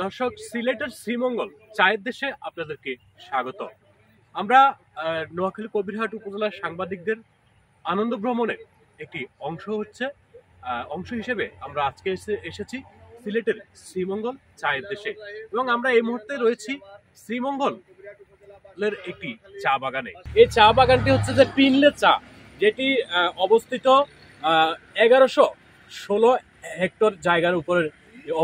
দর্শক, সিলেটের শ্রীমঙ্গল চায়ের দেশে আপনাদেরকে স্বাগত। আমরা নোয়াখালী কবিরহাট উপজেলার সাংবাদিকদের আনন্দ ভ্রমণের একটি অংশ হিসেবে আমরা আজকে এসেছি সিলেটের শ্রীমঙ্গল চায়ের দেশে, এবং আমরা এই মুহূর্তে রয়েছি শ্রীমঙ্গলের একটি চা বাগানে। এই চা বাগানটি হচ্ছে যে পিনলে চা, যেটি অবস্থিত 1116 হেক্টর জায়গার উপরে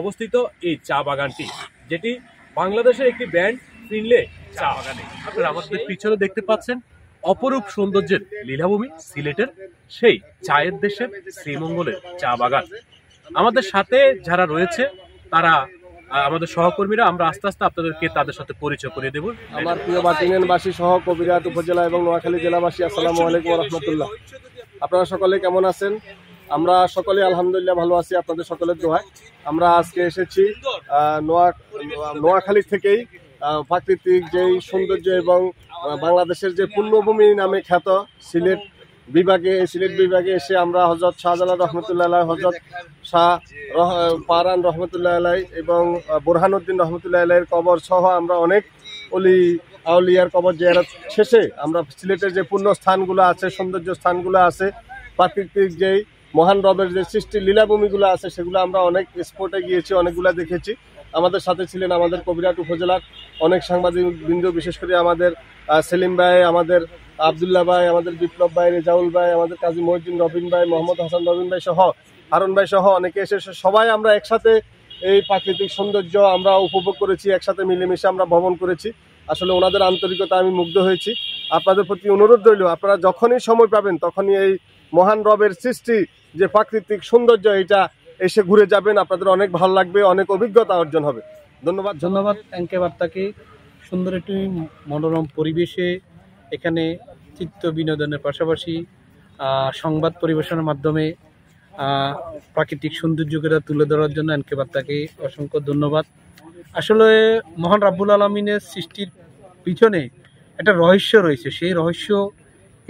অবস্থিত এই চা বাগানটি, যেটি বাংলাদেশের একটি ব্র্যান্ড পিনলে চা বাগানে। আপনারা আমাদের পিছনে দেখতে পাচ্ছেন অপরূপ সৌন্দর্যের লীলাভূমি সিলেটের সেই চায়ের দেশের শ্রীমঙ্গলের চা বাগান। আমাদের সাথে যারা রয়েছে তারা আমাদের সহকর্মীরা, আমরা আস্তে আস্তে আপনাদেরকে তাদের সাথে পরিচয় করে দেব। আমার প্রিয় বাতিনেনবাসী সহ কবিরহাট উপজেলা এবং নোয়াখালী জেলাবাসী, আসসালামু আলাইকুম রহমতুল্লাহ। আপনারা সকলে কেমন আছেন? আমরা সকলে আলহামদুলিল্লাহ ভালো আছি, আপনাদের সকলের দোয়ায়। আমরা আজকে এসেছি নোয়াখালী থেকেই প্রাকৃতিক যেই সৌন্দর্য এবং বাংলাদেশের যে পুণ্যভূমি নামে খ্যাত সিলেট বিভাগে এসে আমরা হযরত শাহজালাল রহমতুল্লাহ আলাইহি, হযরত শাহ পারান রহমতুল্লাহ আলাইহি এবং বুরহানুদ্দিন রহমতুল্লাহ আলাইহির কবর সহ আমরা অনেক অলি আউলিয়ার কবর জিয়ারত শেষে আমরা সিলেটের যে পুণ্য স্থানগুলো আছে, সৌন্দর্য স্থানগুলো আছে, প্রাকৃতিক যেই মহান রবের যে সৃষ্টির লীলাভূমিগুলো আছে, সেগুলো আমরা অনেক স্পটে গিয়েছি, অনেকগুলা দেখেছি। আমাদের সাথে ছিলেন আমাদের কবিরহাট উপজেলার অনেক সাংবাদিক বৃন্দ, বিশেষ করে আমাদের সেলিম ভাই, আমাদের আবদুল্লাহ ভাই, আমাদের বিপ্লব ভাই, রেজাউল ভাই, আমাদের কাজী মহিউদ্দিন রবিন ভাই, মোহাম্মদ হাসান রবিন ভাই সহ হারুন ভাই সহ অনেকে এসে সবাই আমরা একসাথে এই প্রাকৃতিক সৌন্দর্য আমরা উপভোগ করেছি, একসাথে মিলেমিশে আমরা ভ্রমণ করেছি। আসলে ওনাদের আন্তরিকতা আমি মুগ্ধ হয়েছি। আপনাদের প্রতি অনুরোধ রইল, আপনারা যখনই সময় পাবেন তখনই এই মহান রবের সৃষ্টি যে প্রাকৃতিক সৌন্দর্য, এটা এসে ঘুরে যাবেন, আপনাদের অনেক ভালো লাগবে, অনেক অভিজ্ঞতা অর্জন হবে। ধন্যবাদ এনকে বার্তাকে। সুন্দর একটি মনোরম পরিবেশে এখানে চিত্ত বিনোদনের পাশাপাশি সংবাদ পরিবেশনের মাধ্যমে প্রাকৃতিক সৌন্দর্যকে তুলে ধরার জন্য এনকে বার্তাকে অসংখ্য ধন্যবাদ। আসলে মহান রাব্বুল আলামিনের সৃষ্টির পিছনে একটা রহস্য রয়েছে। সেই রহস্য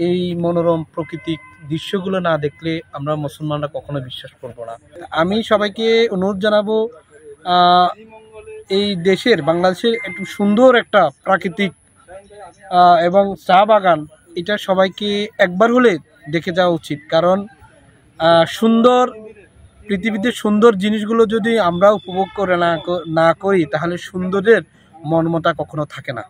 এই মনোরম প্রাকৃতিক দৃশ্যগুলো না দেখলে আমরা মুসলমানরা কখনো বিশ্বাস করব না। আমি সবাইকে অনুরোধ জানাবো, এই দেশের বাংলাদেশের একটু সুন্দর একটা প্রাকৃতিক এবং চা বাগান, এটা সবাইকে একবার হলে দেখে যাওয়া উচিত। কারণ সুন্দর পৃথিবীতে সুন্দর জিনিসগুলো যদি আমরা উপভোগ করে না করি, তাহলে সৌন্দর্যের মর্মতা কখনো থাকে না।